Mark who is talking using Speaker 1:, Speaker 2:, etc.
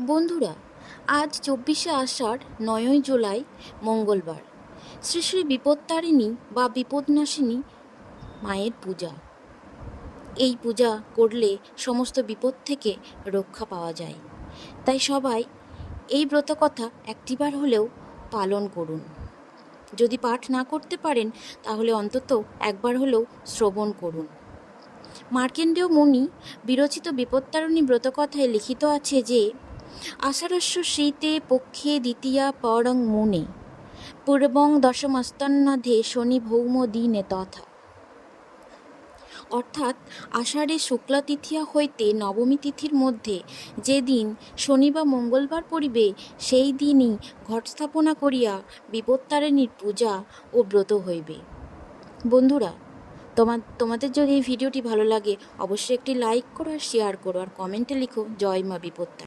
Speaker 1: বন্ধুরা, আজ 24শে আষাঢ় 9ই জুলাই মঙ্গলবার। শ্রী শ্রী বিপত্তারিণী বা বিপদনাশিনী মায়ের পূজা। এই পূজা করলে সমস্ত বিপদ থেকে রক্ষা পাওয়া যায়। তাই সবাই এই ব্রতকথা একটিবার হলেও পালন করুন। যদি পাঠ না করতে পারেন তাহলে অন্তত একবার হলেও শ্রবণ করুন। মার্কেন্ডেয় মুনি বিরচিত বিপত্তারিণী ব্রতকথায় লিখিত আছে যে আষাঢ়স্য শীতে পক্ষে দ্বিতীয়া পরং মুনে পূর্বং দশমস্তন্নধে শনি ভৌম দিনে তথা। অর্থাৎ আষাঢ়ে শুক্লা তিথিয়া হইতে নবমী তিথির মধ্যে যে দিন শনি বা মঙ্গলবার পড়িবে সেই দিনই ঘট স্থাপনা করিয়া বিপত্তারিণীর পূজা ও ব্রত হইবে। বন্ধুরা, তোমাদের যদি এই ভিডিওটি ভালো লাগে অবশ্যই একটি লাইক করো আর শেয়ার করো আর কমেন্টে লিখো জয় মা বিপত্তারিণী।